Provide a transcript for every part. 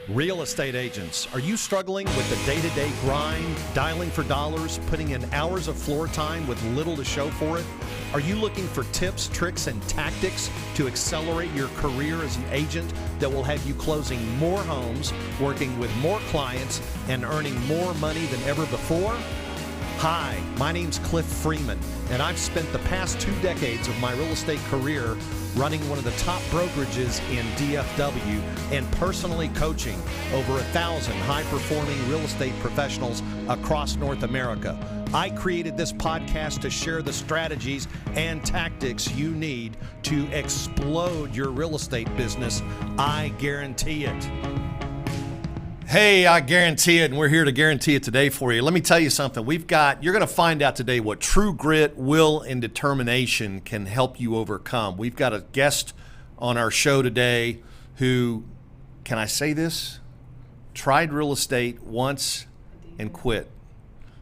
Real estate agents, are you struggling with the day-to-day grind, dialing for dollars, putting in hours of floor time with little to show for it? Are you looking for tips, tricks, and tactics to accelerate your career as an agent that will have you closing more homes, working with more clients, and earning more money than ever before? Hi, my name's Cliff Freeman, and I've spent the past 2 decades of my real estate career running one of the top brokerages in DFW and personally coaching over 1,000 high-performing real estate professionals across North America. I created this podcast to share the strategies and tactics you need to explode your real estate business. I guarantee it. Hey, I guarantee it, and we're here to guarantee it today for you. Let me tell you something. You're going to find out today what true grit, will, and determination can help you overcome. We've got a guest on our show today who, can I say this? Tried real estate once and quit.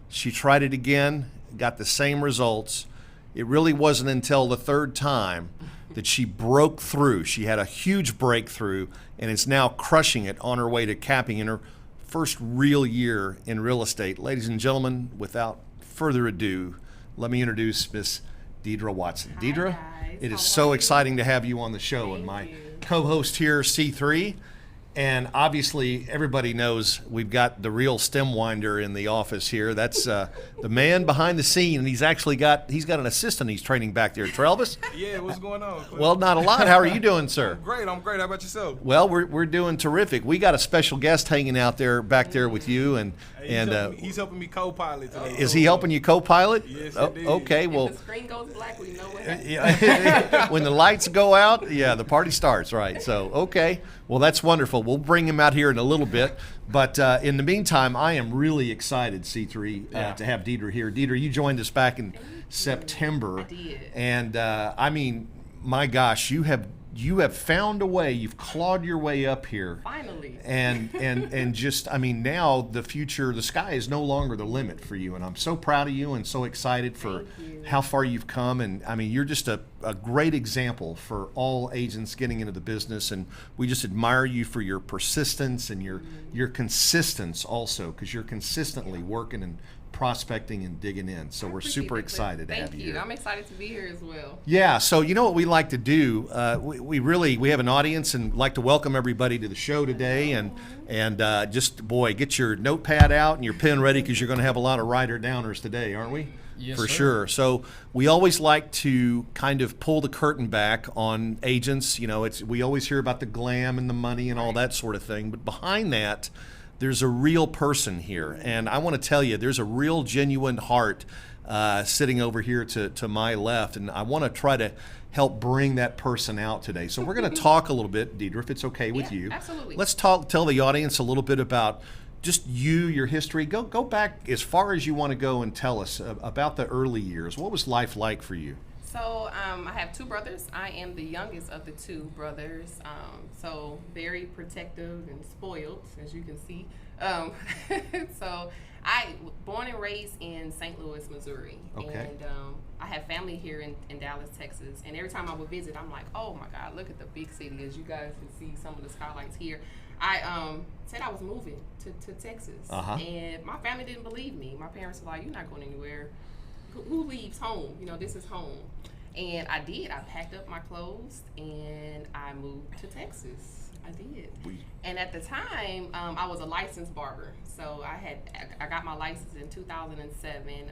She tried it again, got the same results. It really wasn't until the 3rd time that she broke through. She had a huge breakthrough and is now crushing it on her way to capping in her first real year in real estate. Ladies and gentlemen, without further ado, let me introduce Miss Deidre Watson. Hi, Deidre, guys. it is so exciting to have you on the show. Thank and my you. co-host here, C3. And obviously, everybody knows we've got the real stem winder in the office here. That's the man behind the scene, and he's got an assistant he's training back there. Travis? Yeah, what's going on? Well, not a lot. How are you doing, sir? I'm great. How about yourself? Well, we're doing terrific. We got a special guest hanging out there back there with you, and He's helping me co-pilot today. is he helping you co-pilot? Yes, Oh, indeed. okay. Well, If the screen goes black, we know what happened. yeah, when the lights go out, yeah, the party starts, right? So, okay. Well, that's wonderful. We'll bring him out here in a little bit. But in the meantime, I am really excited, C3, to have Deidre here. Deidre, you joined us back in September. I did. And, I mean, my gosh, you have found a way. You've clawed your way up here. Finally. And just, I mean, now the future, the sky is no longer the limit for you. And I'm so proud of you and so excited for how far you've come. And I mean, you're just a great example for all agents getting into the business. And we just admire you for your persistence and your consistence also, because you're consistently working and prospecting and digging in. So we're super excited to have you. Thank you. I'm excited to be here as well. Yeah, so you know what we like to do? We have an audience and like to welcome everybody to the show today, and just get your notepad out and your pen ready, because you're going to have a lot of writer downers today, aren't we? Yes, For sir. sure. So we always like to kind of pull the curtain back on agents. You know, we always hear about the glam and the money and all that sort of thing, but behind that, there's a real person here, and I want to tell you, there's a real genuine heart sitting over here to my left, and I want to try to help bring that person out today. So we're going to talk a little bit, Deidre, if it's okay with you. Absolutely. Let's tell the audience a little bit about just your history. Go back as far as you want to go and tell us about the early years. What was life like for you? So I have 2 brothers. I am the youngest of the 2 brothers. So very protective and spoiled, as you can see. So I born and raised in St. Louis, Missouri. Okay. And I have family here in Dallas, Texas. And every time I would visit, I'm like, oh my God, look at the big city. As you guys can see some of the skylights here. I said I was moving to Texas. And my family didn't believe me. My parents were like, you're not going anywhere. Who leaves home? You know, this is home. And I did. I packed up my clothes and I moved to Texas. I did. And at the time, I was a licensed barber. So I got my license in 2007.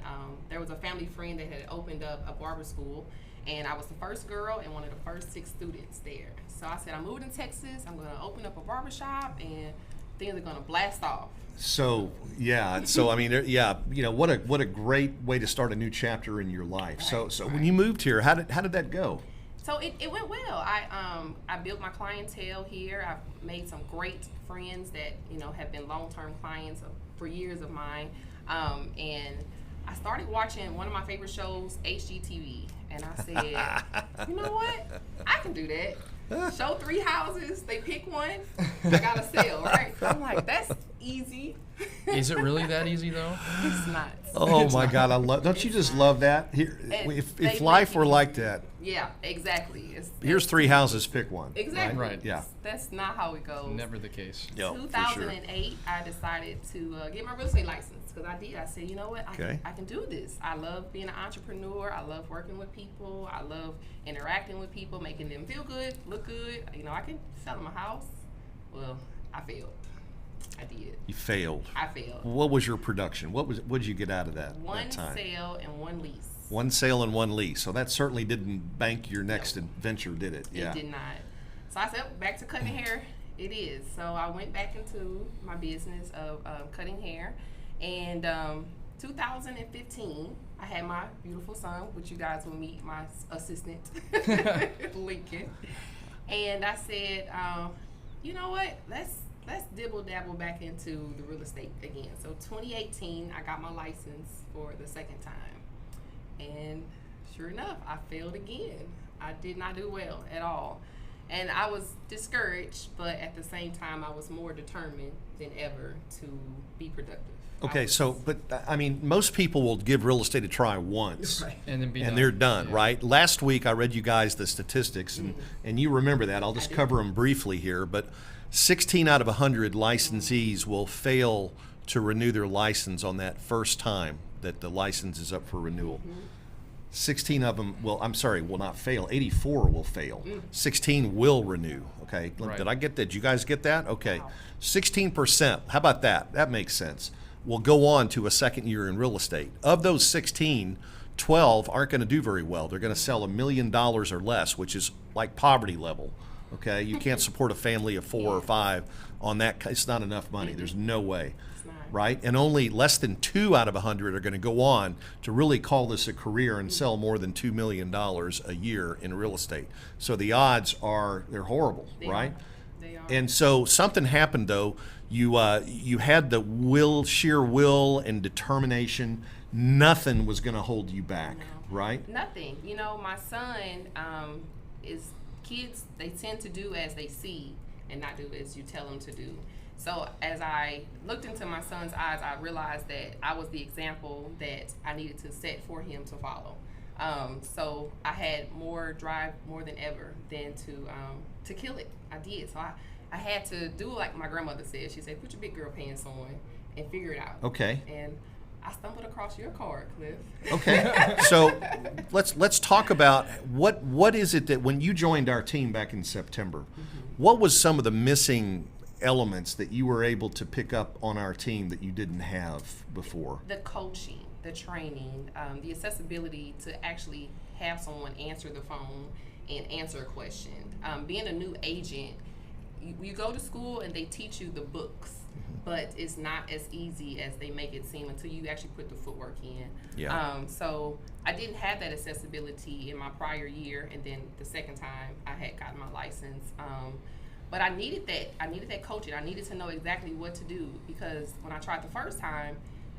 There was a family friend that had opened up a barber school, and I was the first girl and one of the first 6 students there. So I said, I'm moving to Texas. I'm going to open up a barber shop, and things are going to blast off. So yeah, so I mean, yeah, you know, what a great way to start a new chapter in your life. Right, So when you moved here, how did that go? So it went well. I built my clientele here. I've made some great friends that have been long-term clients for years of mine. And I started watching one of my favorite shows, HGTV, and I said, you know what? I can do that. Show 3 houses, they pick one, I got to sell, right? So I'm like, that's easy. Is it really that easy though? It's not. Oh my God, I love. Don't you just love that? Here, if life were like that. Yeah, exactly. Here's 3 houses, pick one. Exactly. Right. Yeah. That's not how it goes. Never the case. Yep, 2008, I decided to get my real estate license because I said, you know what, I can do this. I love being an entrepreneur. I love working with people. I love interacting with people, making them feel good, look good. You know, I can sell them a house. Well, I failed. I did. You failed. I failed. What was your production? What did you get out of that? One time? sale and 1 lease. 1 sale and 1 lease. So that certainly didn't bank your next adventure, did it? Yeah. It did not. So I said, back to cutting hair. It is. So I went back into my business of cutting hair. And 2015, I had my beautiful son, which you guys will meet, my assistant, Lincoln. And I said, you know what? Let's dibble dabble back into the real estate again. So 2018, I got my license for the second time. And sure enough, I failed again. I did not do well at all. And I was discouraged, but at the same time, I was more determined than ever to be productive. Okay, but I mean, most people will give real estate a try once, right, and then they're done, yeah. right? Last week, I read you guys the statistics, and you remember that. I'll just cover them briefly here, but 16 out of 100 licensees will fail to renew their license on that first time that the license is up for renewal. 16 of them will not fail. 84 will fail. 16 will renew. Okay, right. Did I get that? Did you guys get that? Okay, Wow. 16%. How about that? That makes sense. Will go on to a second year in real estate. Of those 16, 12 aren't going to do very well. They're going to sell $1 million or less, which is like poverty level. Okay, you can't support a family of 4 or 5 on that. It's not enough money. There's no way. Right? And only less than 2 out of 100 are going to go on to really call this a career and sell more than $2 million a year in real estate. So the odds they're horrible, right? They are. And so something happened though. You had the sheer will and determination. Nothing was going to hold you back, right? Nothing. You know, my son kids, they tend to do as they see and not do as you tell them to do. So as I looked into my son's eyes, I realized that I was the example that I needed to set for him to follow. So I had more drive, more than ever, than to kill it. I did. So I had to do like my grandmother said. She said, put your big girl pants on and figure it out. Okay. And I stumbled across your card, Cliff. Okay. So let's talk about what is it that when you joined our team back in September, what was some of the missing elements that you were able to pick up on our team that you didn't have before? The coaching, the training, the accessibility to actually have someone answer the phone and answer a question. Being a new agent, you go to school and they teach you the books, but it's not as easy as they make it seem until you actually put the footwork in. Yeah. So I didn't have that accessibility in my prior year, and then the second time I had gotten my license. But I needed that. I needed that coaching. I needed to know exactly what to do, because when I tried the first time,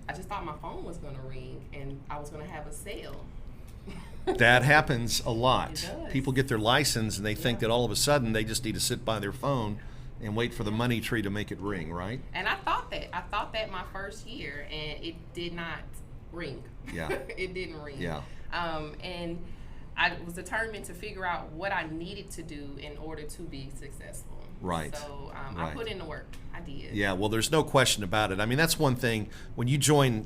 I just thought my phone was going to ring and I was going to have a sale. That happens a lot. It does. People get their license and they think that all of a sudden they just need to sit by their phone and wait for the money tree to make it ring, right? And I thought that my first year, and it did not ring. Yeah. It didn't ring. Yeah. And I was determined to figure out what I needed to do in order to be successful. Right. So Right. I put in the work. I did. Yeah, well, there's no question about it. I mean, that's one thing. When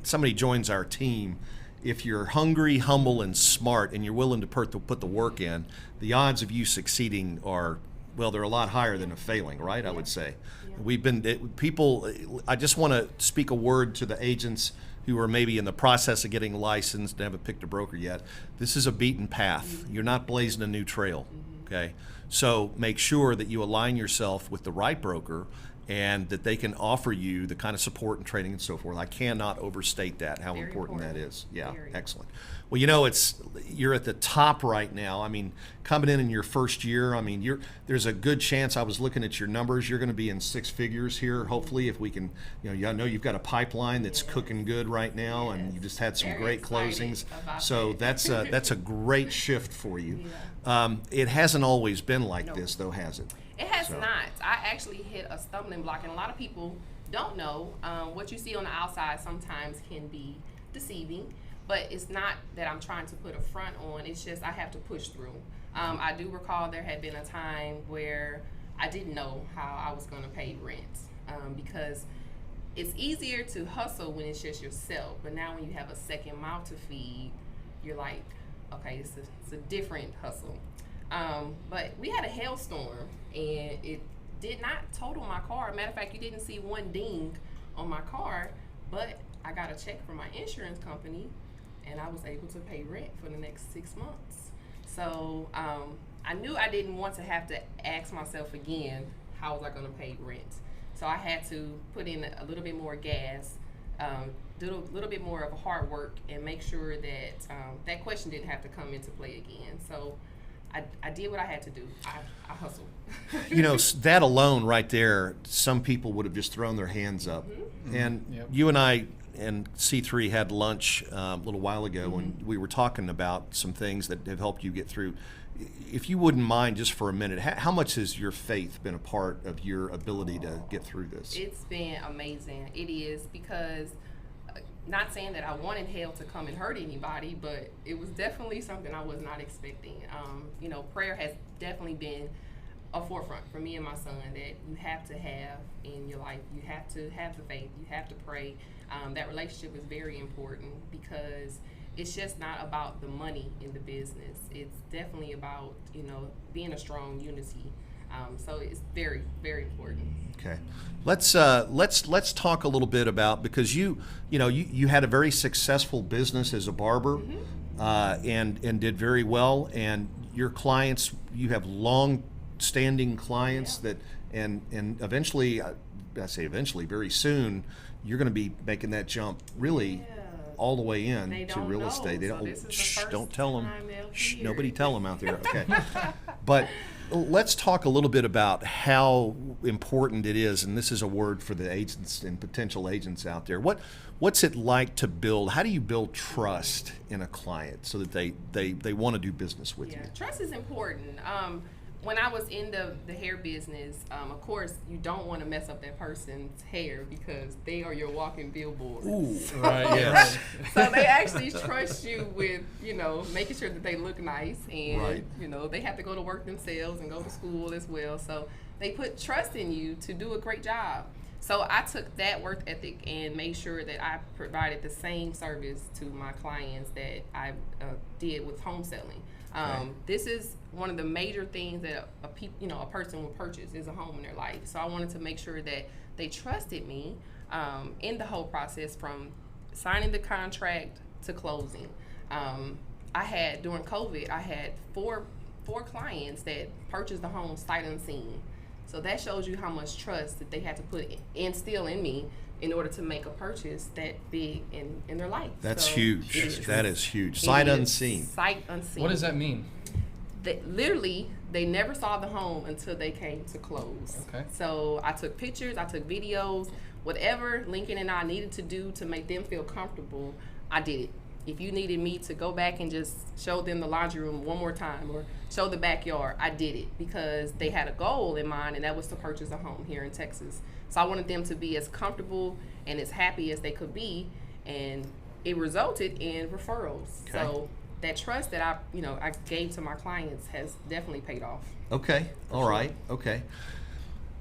somebody joins our team, if you're hungry, humble, and smart, and you're willing to put the work in, the odds of you succeeding they're a lot higher than of failing, right? I would say. Yeah. I just want to speak a word to the agents who are maybe in the process of getting licensed and haven't picked a broker yet. This is a beaten path. You're not blazing a new trail, okay? So make sure that you align yourself with the right broker and that they can offer you the kind of support and training and so forth. I cannot overstate that, how Very important that important. is. Yeah, Very. excellent. Well, you're at the top right now. I mean, coming in your first year, I mean, there's a good chance, I was looking at your numbers, you're going to be in 6 figures here, hopefully, if we can, I know you've got a pipeline that's cooking good right now, and you just had some Very great excited closings. about So that. that's a great shift for you. Yeah. It hasn't always been like No. this, though, has it? It has So. not. I actually hit a stumbling block, and a lot of people don't know, what you see on the outside sometimes can be deceiving, but it's not that I'm trying to put a front on. It's just I have to push through. I do recall there had been a time where I didn't know how I was going to pay rent, because it's easier to hustle when it's just yourself, but now when you have a second mouth to feed, you're like, okay, it's a different hustle. But we had a hailstorm, and it did not total my car. Matter of fact, you didn't see one ding on my car, but I got a check from my insurance company, and I was able to pay rent for the next 6 months. So I knew I didn't want to have to ask myself again, how was I going to pay rent? So I had to put in a little bit more gas, do a little bit more of hard work, and make sure that that question didn't have to come into play again. So I did what I had to do. I hustled. You know, that alone right there, some people would have just thrown their hands up. Mm-hmm. And you and I and C3 had lunch a little while ago, Mm-hmm. and we were talking about some things that have helped you get through. If you wouldn't mind, just for a minute, how much has your faith been a part of your ability to get through this? It's been amazing. It is, because not saying that I wanted hell to come and hurt anybody, but it was definitely something I was not expecting. You know, prayer has definitely been a forefront for me and my son that you have to have in your life. You have to have the faith. You have to pray. That relationship is very important, because it's just not about the money in the business. It's definitely about, you know, being a strong unity. So it's very, very important. Okay, let's talk a little bit about, because you had a very successful business as a barber, and did very well, and your clients, you have long-standing clients that, and eventually, I say eventually, very soon, you're going to be making that jump really all the way in to real estate. They don't. Don't tell them. Nobody tell them out there. Okay, but let's talk a little bit about how important it is, and this is a word for the agents and potential agents out there. What's it like to build? How do you build trust in a client so that they want to do business with you? Trust is important. When I was in the hair business, of course, you don't want to mess up that person's hair, because they are your walking billboard. Ooh, Right, yes. So they actually trust you with, you know, making sure that they look nice, and, you know, they have to go to work themselves and go to school as well. So they put trust in you to do a great job. So I took that work ethic and made sure that I provided the same service to my clients that I did with home selling. This is one of the major things that a person will purchase is a home in their life. So I wanted to make sure that they trusted me in the whole process, from signing the contract to closing. During COVID, I had four clients that purchased the home sight unseen. So that shows you how much trust that they had to put instill in me in order to make a purchase that big in their life. That's huge. That is huge. Sight unseen. Sight unseen. What does that mean? Literally, they never saw the home until they came to close. Okay. So I took pictures, I took videos, whatever Lincoln and I needed to do to make them feel comfortable, I did it. If you needed me to go back and just show them the laundry room one more time or show the backyard, I did it, because they had a goal in mind, and that was to purchase a home here in Texas. So I wanted them to be as comfortable and as happy as they could be, and it resulted in referrals. Okay. So that trust that I gave to my clients has definitely paid off. Okay. All right. Okay.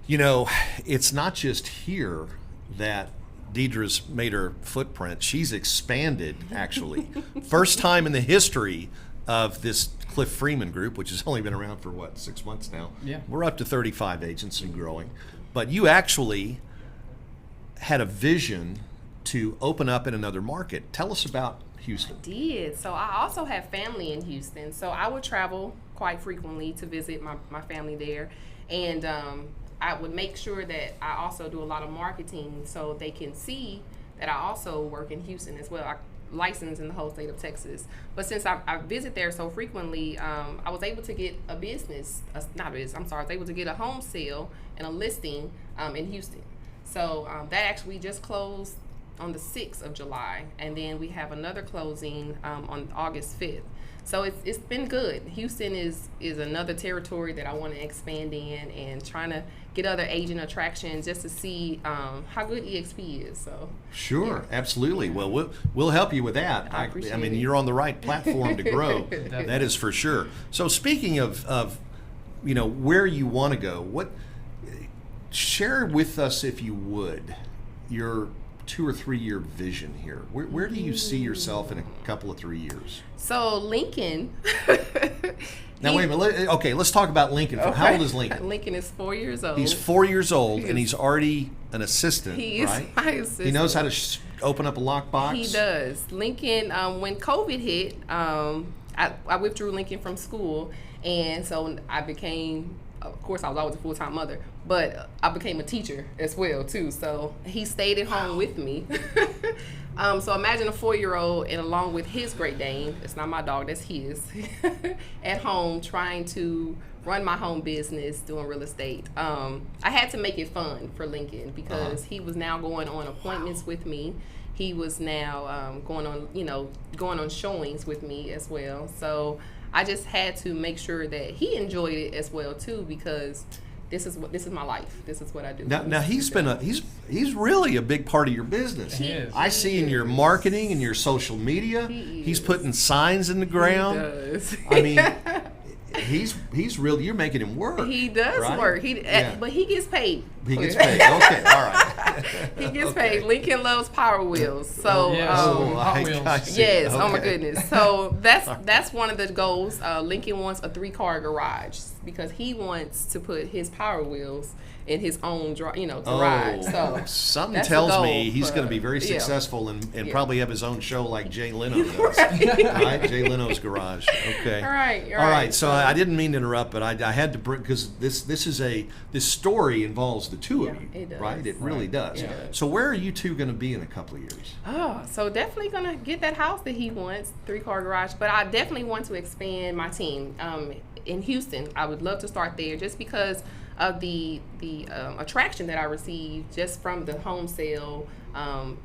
You know, it's not just here that Deidre's made her footprint. She's expanded, actually. First time in the history of this Cliff Freeman group, which has only been around for, 6 months now? Yeah. We're up to 35 agents and growing. But you actually had a vision to open up in another market. Tell us about Houston. I did. So I also have family in Houston. So I would travel quite frequently to visit my family there. And I would make sure that I also do a lot of marketing so they can see that I also work in Houston as well. I'm licensed in the whole state of Texas. But since I visit there so frequently, I was able to get I was able to get a home sale and a listing in Houston. So that actually just closed on the 6th of July. And then we have another closing on August 5th. So it's been good. Houston is another territory that I want to expand in, and trying to get other agent attractions just to see how good EXP is. So sure, absolutely. Well, we'll help you with that. I appreciate I mean, it. you're on the right platform to grow. That is for sure. So speaking of where you want to go, share with us, if you would, your 2 or 3 year vision here. Where do you see yourself in a couple of 3 years? So Lincoln. Now wait a minute. Okay, let's talk about Lincoln. Okay. How old is Lincoln? Lincoln is 4 years old. He's 4 years old, and he's already an assistant, He is right? my assistant. He knows how to open up a lockbox. He does. Lincoln, when COVID hit, I withdrew Lincoln from school, and so I became, of course, I was always a full-time mother, but I became a teacher as well, too. So he stayed at home with me. So imagine a 4-year-old, and along with his Great Dane, it's not my dog, that's his, at home trying to run my home business, doing real estate. I had to make it fun for Lincoln because he was now going on appointments with me. He was now going on showings with me as well. So I just had to make sure that he enjoyed it as well too, because this is my life. This is what I do. Now he's really a big part of your business. He is. I see in your marketing and your social media, he's putting signs in the ground. He does. I mean, he's really, you're making him work. He does right? work. Yeah. But he gets paid. He gets paid. Okay, all right. He gets paid. Lincoln loves Power Wheels. So Hot Wheels. I see. yes, oh my Okay. goodness. So that's one of the goals. Lincoln wants a 3-car garage because he wants to put his Power Wheels in his own garage. So something that's the tells goal me he's for- going to be very yeah. successful and Yeah. probably have his own show like Jay Leno does. Right? Jay Leno's Garage. Okay. All right. All right. So I didn't mean to interrupt, but I had to bring, because this story involves the two of Yeah, you, it does. right? It really does. Yeah. So where are you two going to be in a couple of years? Oh, so definitely gonna get that house that he wants, 3-car garage. But I definitely want to expand my team in Houston. I would love to start there just because of the attraction that I received just from the home sale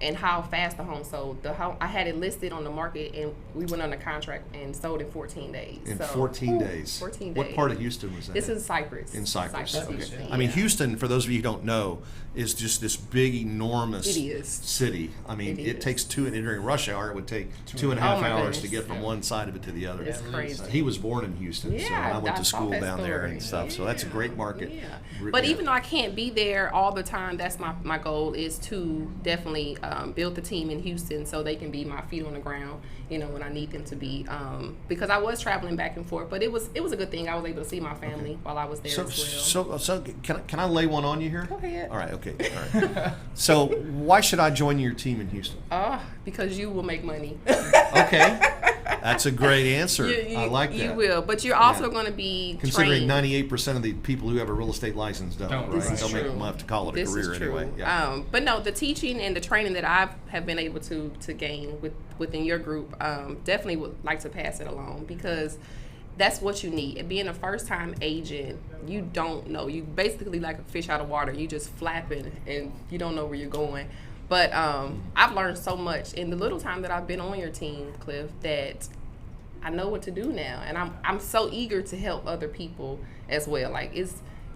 and how fast the home sold. I had it listed on the market, and we went on a contract and sold in 14 days. In So, 14 days. 14 days. What part of Houston was that? This is Cypress. in Cypress. Okay. Houston, I mean, yeah. Houston, for those of you who don't know, is just this big, enormous It is. city. I mean, It it is. takes during rush hour, it would take 2.5 Oh, my hours to goodness. get from one side of it to the other. It's crazy. He was born in Houston, so Yeah, I went I to saw school that down there story. and stuff. So that's a great market. Yeah. But even though I can't be there all the time, that's my goal is to definitely build the team in Houston so they can be my feet on the ground, when I need them to be. Because I was traveling back and forth, but it was a good thing. I was able to see my family while I was there So, as well. so can I lay one on you here? Go ahead. All right, okay. All right. So why should I join your team in Houston? Because you will make money. Okay. That's a great answer. I like that. You will, but you're also Yeah. going to be Considering trained. 98% of the people who have a real estate license don't, Don't, right? this is Don't make true. them have to call it a This career is true. anyway. Yeah. But no, the teaching and the training that I have been able to gain within your group, definitely would like to pass it along because that's what you need. And being a first-time agent, you don't know. You basically like a fish out of water. You just flapping and you don't know where you're going. But I've learned so much in the little time that I've been on your team, Cliff, that I know what to do now, and I'm so eager to help other people as well. Like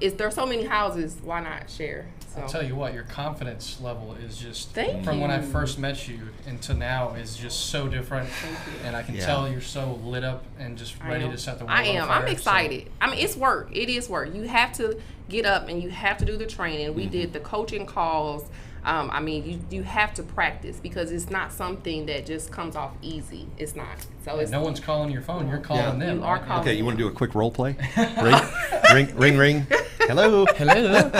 there's so many houses, why not share? So I'll tell you what, your confidence level is just Thank from when I you. first met you into now is just so different. Thank you. And I can Yeah. tell you're so lit up and just I ready am. to set the world I am. on fire. I'm excited. I mean, it's work. It is work. You have to get up and you have to do the training. We did the coaching calls. I mean, you have to practice because it's not something that just comes off easy. It's not. So it's no one's calling your phone. You're calling them. You are right? calling. Okay, you want to do a quick role play? Ring. Hello. Hello.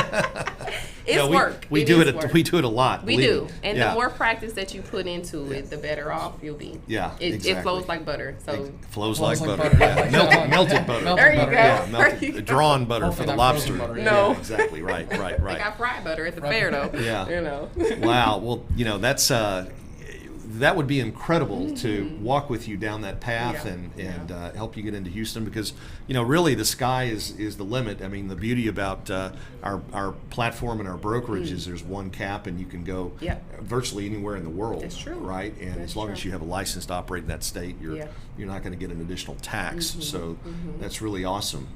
It's No, work. We It do is it. work. We do it a lot. We believe do, me. and Yeah. the more practice that you put into it, the better off you'll be. Yeah, it exactly. flows like butter. So It flows Flows like like butter. butter. Yeah. Melted butter. Melted there you butter, go. yeah, There you go. Drawn butter Hopefully for the not frozen lobster. butter, No. Yeah, exactly. Right. I got fried butter at the fair though. Yeah. You know. Wow. Well, that's that would be incredible to walk with you down that path and help you get into Houston, because really the sky is the limit. I mean, the beauty about our platform and our brokerage is there's one cap, and you can go virtually anywhere in the world. That's true. Right? And as long as you have a license to operate in that state, you're not going to get an additional tax. So that's really awesome.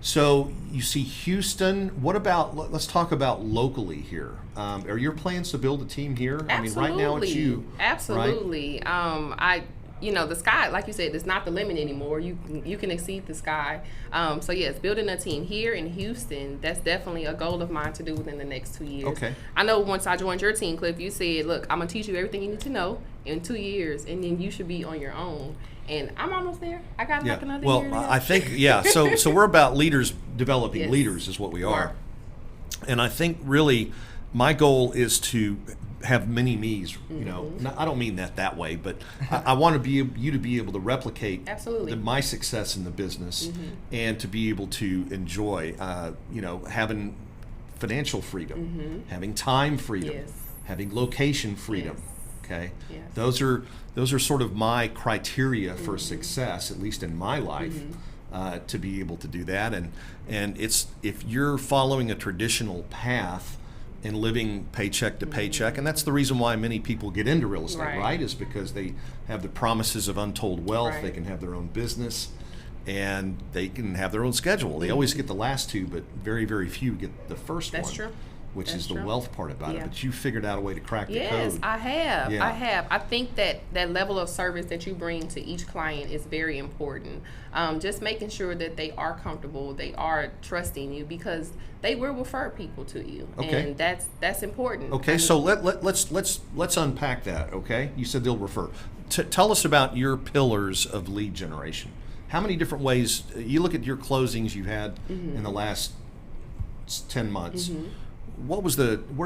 So you see Houston. What about, let's talk about locally here. Are your plans to build a team here? Absolutely. I mean, right now it's you. Absolutely. Right? The sky, like you said, is not the limit anymore. You can exceed the sky. So yes, building a team here in Houston, that's definitely a goal of mine to do within the next 2 years. Okay. I know once I joined your team, Cliff, you said, look, I'm going to teach you everything you need to know in 2 years, and then you should be on your own. And I'm almost there. I got like another year. Well, I think, so we're about leaders, developing leaders is what we are. And I think really my goal is to have mini me's, I don't mean that way, but I want you to be able to replicate my success in the business and to be able to enjoy, having financial freedom, having time freedom, having location freedom. Okay, those are sort of my criteria for success, at least in my life, to be able to do that. And it's, if you're following a traditional path and living paycheck to paycheck, and that's the reason why many people get into real estate, right? Is because they have the promises of untold wealth. They can have their own business, and they can have their own schedule. They always get the last two, but very, very few get the first one. That's true. Which is the wealth part about it. But you figured out a way to crack the code. Yes, I have. I have. I think that level of service that you bring to each client is very important. Just making sure that they are comfortable, they are trusting you, because they will refer people to you, and that's important. Okay, so let's unpack that. Okay, you said they'll refer. Tell us about your pillars of lead generation. How many different ways you look at your closings you've had in the last 10 months? Where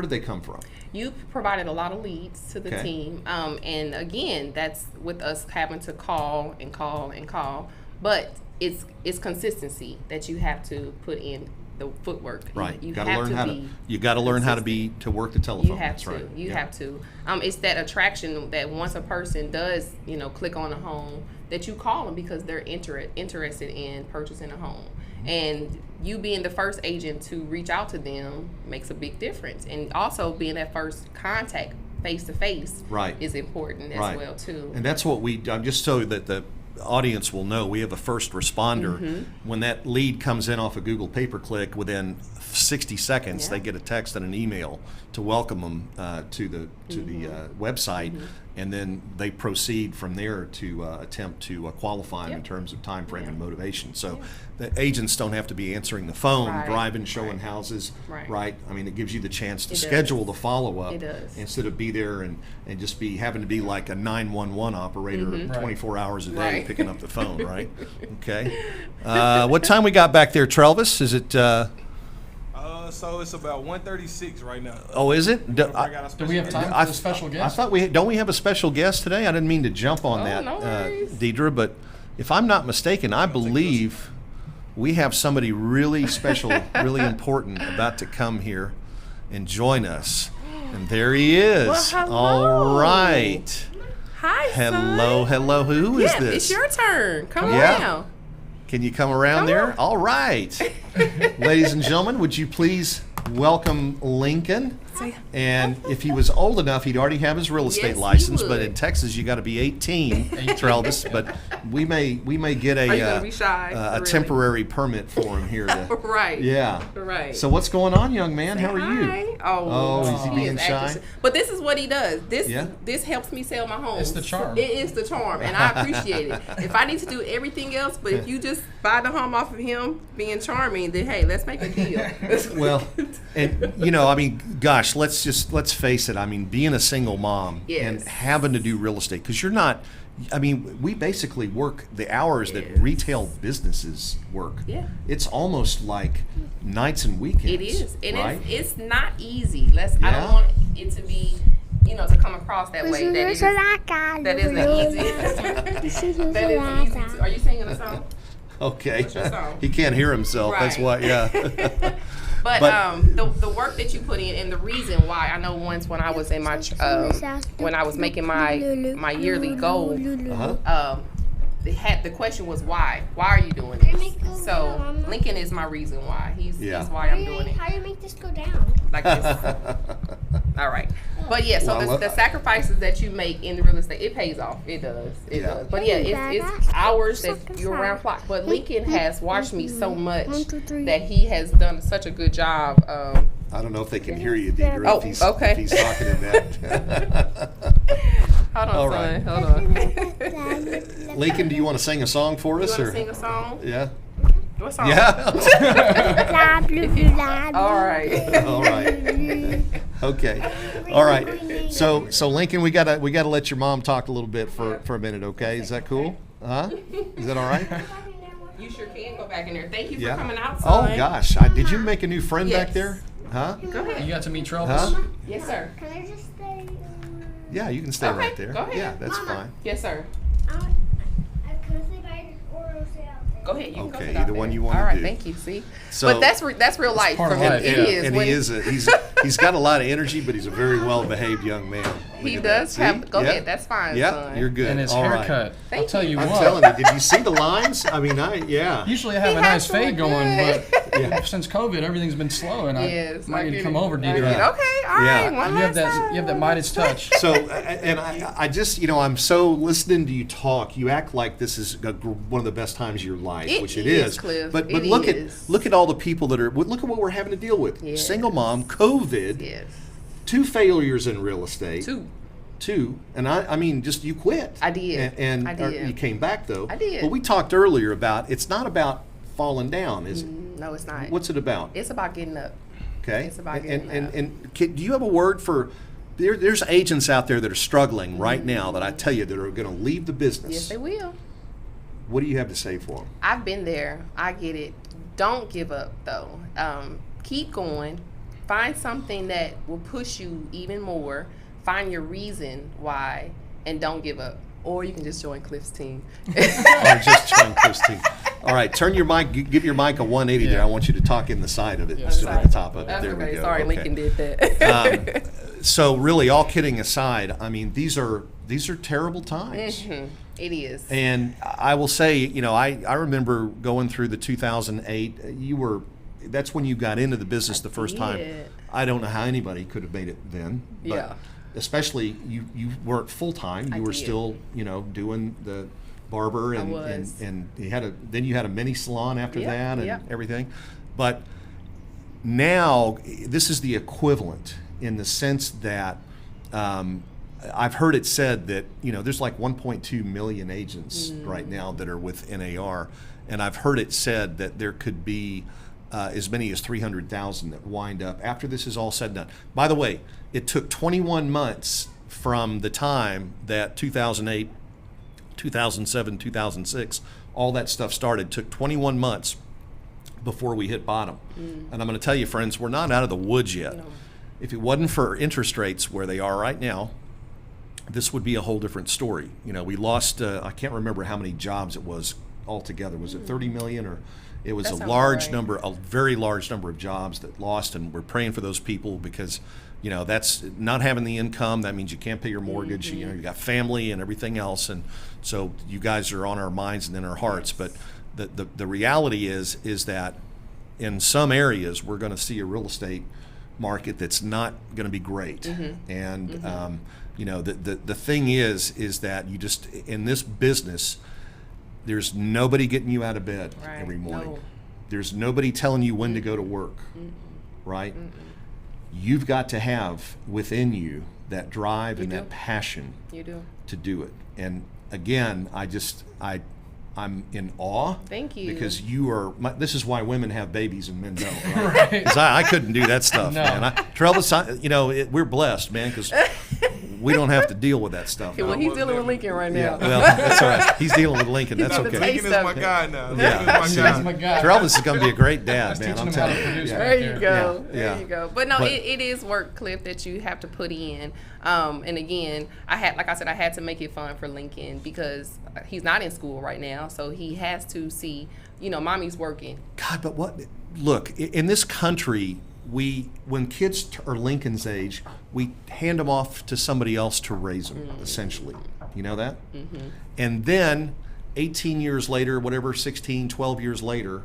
did they come from? You provided a lot of leads to the team. And again, that's with us having to call and call and call. But it's consistency that you have to put in the footwork. Right. You got to have learn to how be you got to learn how to work the telephone. You have That's to. Right. You have to. It's that attraction that once a person does, click on a home, that you call them because they're interested in purchasing a home. And you being the first agent to reach out to them makes a big difference. And also being that first contact face to face is important as well too. And that's what just so that the audience will know, we have a first responder. When that lead comes in off a Google pay-per-click, within 60 seconds they get a text and an email to welcome them to the website, and then they proceed from there to attempt to qualify them in terms of time frame and motivation. So the agents don't have to be answering the phone, driving, showing houses, right? I mean, it gives you the chance to schedule the follow-up instead of be there and just be having to be like a 911 operator 24 hours a day picking up the phone, right? Okay. What time we got back there, Travis? Is it... So it's about 1:36 right now. Oh, is it? Do we have time for the special guest? I thought don't we have a special guest today? I didn't mean to jump on that, no Deidre, but if I'm not mistaken, I believe we have somebody really special, really important about to come here and join us. And there he is. Well, hello. All right. Hi, hello, son. hello. Who is this? It's your turn. Come around. Can you come around there? All right. Ladies and gentlemen, would you please welcome Lincoln? And if he was old enough, he'd already have his real estate license. But in Texas, you got to be 18, Travis. But we may get a temporary permit for him here. Yeah. Right. So what's going on, young man? How are you? Oh, is he being shy? But this is what he does. This helps me sell my home. It's the charm. It is the charm, and I appreciate it. If I need to do everything else, but if you just buy the home off of him being charming, then hey, let's make a deal. Well, and I mean, gosh, let's face it. I mean, being a single mom and having to do real estate, because you're not. I mean, we basically work the hours that retail businesses work. Yeah. It's almost like nights and weekends. It is. And it's not easy. I don't want it to be, to come across that way. That isn't easy. Are you singing a song? Okay. What's your song? He can't hear himself. That's why, But the work that you put in, and the reason why, I know once when I was in my when I was making my yearly goal, the question was why? Why are you doing this? So Lincoln is my reason why. He's why I'm doing it. How do you make this go down? Like this. All right. But yeah, so the sacrifices that you make in the real estate, it pays off. It does. It does. But yeah, it's hours that you're around clock. But Lincoln has watched me so much that he has done such a good job. I don't know if they can hear you, Deidre, if he's talking in that. Hold on, All son. right. Hold on. Lincoln, do you want to sing a song for us? You want to sing a song? Yeah. What song? Yeah. All right. All right. Okay. All right. So Lincoln, we gotta let your mom talk a little bit for a minute, okay? Is that cool? Huh? Is that all right? You sure can go back in there. Thank you for coming out, Oh son. gosh, did you make a new friend back there? Huh? Go ahead. You got to meet Travis? Huh? Yes, sir. Can I just stay? Yeah, you can stay Okay, right there. go ahead. Yeah, that's Mama. fine. Yes, sir. Can I stay by the Oro sale? Go ahead. You can go Okay, sit either out one there. you wanna All right, do. thank you. See, So- but that's real life part for of him. life, It yeah. is. And When he's got a lot of energy, but he's a very well behaved young man. Look he at does that. have. See? Go Yeah. ahead. That's fine, Yeah, son. you're good. And his All right. haircut. Thank I'll tell you I'm what. telling you, did you see the lines? I mean, yeah. Usually I have He a has nice to look fade going, good. but since COVID, everything's been slow, and Yes, I might need to get come it. over, I Deidre. get it. Yeah. Okay, all Yeah. right. One You have last time. you have that Midas touch. So, and I just, I'm so listening to you talk. You act like this is one of the best times of your life, It which it is, is. Cliff. But It look is. at all the people that are. Look at what we're having to deal with. Yes. Single mom, COVID, Yes. 2 failures in real estate. Two, and I mean, just you quit. I did. And I did. you came back though. I did. But we talked earlier about it's not about falling down, is it? No, it's not. What's it about? It's about getting up. Okay. It's about and getting up. do you have a word for? There's agents out there that are struggling right now that I tell you that are going to leave the business. Yes, they will. What do you have to say for them? I've been there. I get it. Don't give up though. Keep going. Find something that will push you even more. Find your reason why, and don't give up. Or you can just join Cliff's team. Or just join Christine. All right, turn your mic. Give your mic a 180 there. I want you to talk in the side of it instead of the top of it. That's There okay. we go. Sorry, Okay. Lincoln did that. So really, all kidding aside, I mean these are terrible times. It is. And I will say, I remember going through the 2008. That's when you got into the business the first time. did. I don't know how anybody could have made it then. But Yeah. especially you weren't full time. You were did. still, doing the barber and was. and you had a mini salon after Yep, that and yep. everything. But now this is the equivalent in the sense that I've heard it said that there's like 1.2 million agents right now that are with NAR, and I've heard it said that there could be as many as 300,000 that wind up after this is all said and done. By the way, it took 21 months from the time that 2008, 2007, 2006, all that stuff started. Took 21 months before we hit bottom. And I'm going to tell you, friends, we're not out of the woods yet. No. If it wasn't for interest rates where they are right now, this would be a whole different story. We lost, I can't remember how many jobs it was altogether. Was it 30 million or it was That a sounds large right. number, a very large number of jobs that lost, and we're praying for those people because, that's not having the income. That means you can't pay your mortgage. You got family and everything else, and so you guys are on our minds and in our hearts. But the reality is that in some areas we're going to see a real estate market that's not going to be great. And the thing is that you just in this business, there's nobody getting you out of bed Right. every morning. No. There's nobody telling you when to go to work, right? You've got to have within you that drive and do. that passion You do. to do it. And again, I'm in awe. Thank you. Because this is why women have babies and men don't, right? Because I couldn't do that stuff, No. man. Travis, we're blessed, man, because we don't have to deal with that stuff. Well, he's dealing with Lincoln right now. Yeah, well, that's all right. He's dealing with Lincoln. That's got the okay. taste. Lincoln is my guy now. Yeah. Lincoln is my That's guy. my guy. Travis is going to be a great dad, man. Teaching I'm him how to telling you. produce Yeah. right There you go. Yeah, There yeah. you go. But no, But- it is work, Cliff, that you have to put in. And again, I had to make it fun for Lincoln because he's not in school right now, so he has to see, mommy's working. God, but what? Look, in this country, when kids are Lincoln's age, we hand them off to somebody else to raise them, essentially. You know that? Mm-hmm. And then 18 years later, whatever, 16, 12 years later,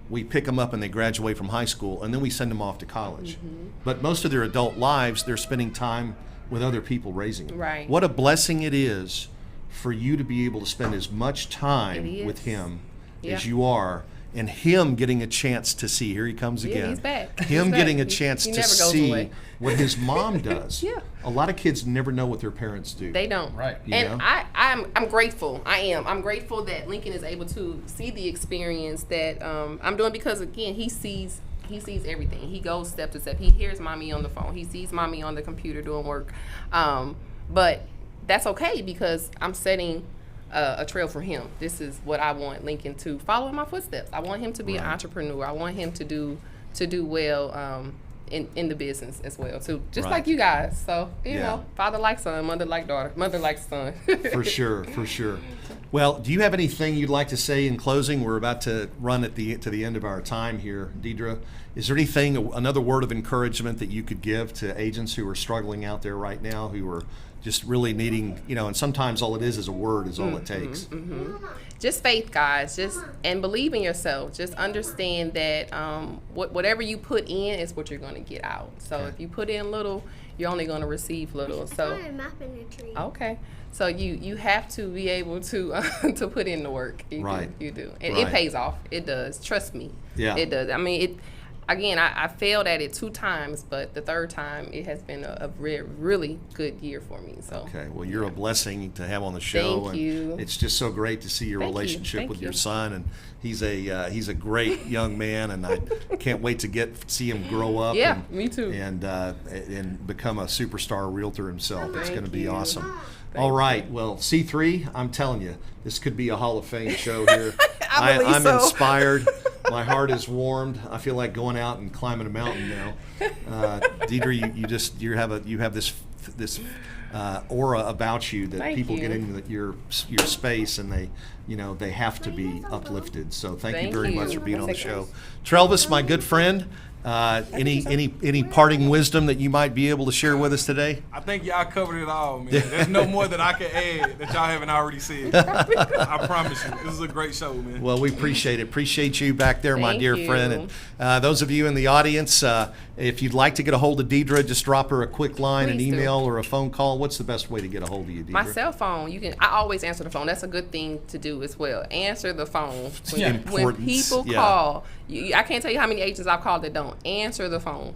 we pick them up and they graduate from high school, and then we send them off to college. Mm-hmm. But most of their adult lives, they're spending time with other people raising them. Right. What a blessing it is for you to be able to spend as much time It is. with him Yeah. as you are, and him getting a chance to see, here he comes Yeah, again. he's back. Him He's getting back. a chance He to never goes see away. what his mom does. Yeah. A lot of kids never know what their parents do. They don't. Right. You And know? I'm grateful. I am. I'm grateful that Lincoln is able to see the experience that I'm doing because, again, he sees everything. He goes step to step. He hears mommy on the phone. He sees mommy on the computer doing work. But that's okay because I'm setting a trail for him. This is what I want Lincoln to follow in my footsteps. I want him to be an entrepreneur. I want him to do well in the business as well too. Just Right. like you guys. So you Yeah. know, father like son, mother like daughter, mother like son. For sure, for sure. Well, do you have anything you'd like to say in closing? We're about to run to the end of our time here, Deidre. Is there anything, another word of encouragement that you could give to agents who are struggling out there right now, who are just really needing, and sometimes all it is a word is all it takes. Just faith, guys. And believe in yourself. Just understand that whatever you put in is what you're going to get out. So Okay. if you put in little, you're only going to receive little. So I'm mapping a tree. okay. So you have to be able to to put in the work. Right. You do. And Right. it pays off. It does. Trust me. Yeah. It does. I mean, I failed at it 2 times, but the 3rd time it has been a really good year for me. So Okay, well, you're a blessing to have on the show. Thank and you. It's just so great to see your Thank you. relationship Thank with you. your son, and he's a great young man, and I can't wait to see him grow up. Yeah, and, me too. And become a superstar realtor himself. It's going to be you. awesome. All right, well, C3, I'm telling you, this could be a Hall of Fame show here. I believe I'm so. inspired. My heart is warmed. I feel like going out and climbing a mountain now. Deidre, you have this aura about you that Thank people you. get into your space, and they have to be uplifted. So thank you Thank very you. much for being on the That's show. Travis, my good friend, any parting wisdom that you might be able to share with us today? I think y'all covered it all, man. There's no more that I can add that y'all haven't already said. I promise you. This is a great show, man. Well, we appreciate it. Appreciate you back there, my Thank dear you. friend. And those of you in the audience, if you'd like to get a hold of Deidre, just drop her a quick line, an Please do. email, or a phone call. What's the best way to get a hold of you, Deidre? My cell phone, I always answer the phone. That's a good thing to do as well. Answer the phone. When, Yeah. when Importance, people yeah. call, I can't tell you how many agents I've called that don't answer the phone.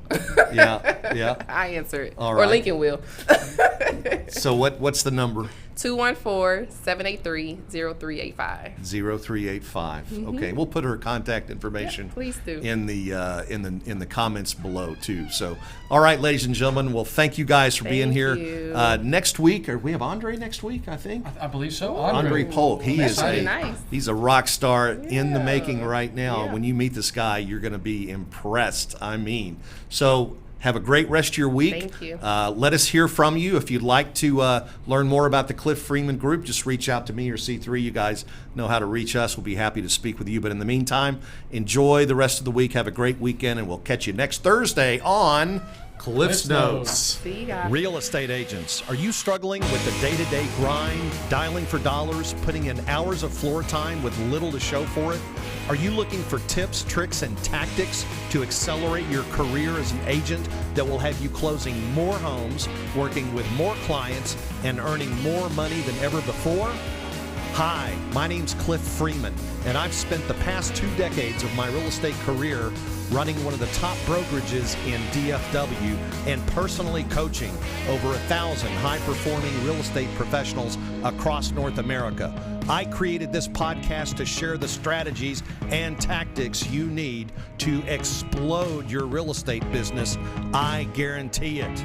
Yeah. I answer it. All Or right. Lincoln will. So what's the number? 214-783-0385. 0385. Okay, we'll put her contact information Yeah, please do. in the comments below too. So, all right, ladies and gentlemen, well, thank you guys for being Thank here. you. Next week, or we have Andre next week, I think. I believe so. Andre Polk, That's really nice. he's a rock star in the making right now. Yeah. When you meet this guy, you're going to be impressed. I mean, so have a great rest of your week. Thank you. Let us hear from you. If you'd like to learn more about the Cliff Freeman Group, just reach out to me or C3. You guys know how to reach us. We'll be happy to speak with you. But in the meantime, enjoy the rest of the week. Have a great weekend, and we'll catch you next Thursday on Cliff's Cliff's Notes. See you guys. Real estate agents, are you struggling with the day-to-day grind, dialing for dollars, putting in hours of floor time with little to show for it? Are you looking for tips, tricks, and tactics to accelerate your career as an agent that will have you closing more homes, working with more clients, and earning more money than ever before? Hi, my name's Cliff Freeman, and I've spent the past 2 decades of my real estate career running one of the top brokerages in DFW and personally coaching over 1,000 high-performing real estate professionals across North America. I created this podcast to share the strategies and tactics you need to explode your real estate business. I guarantee it.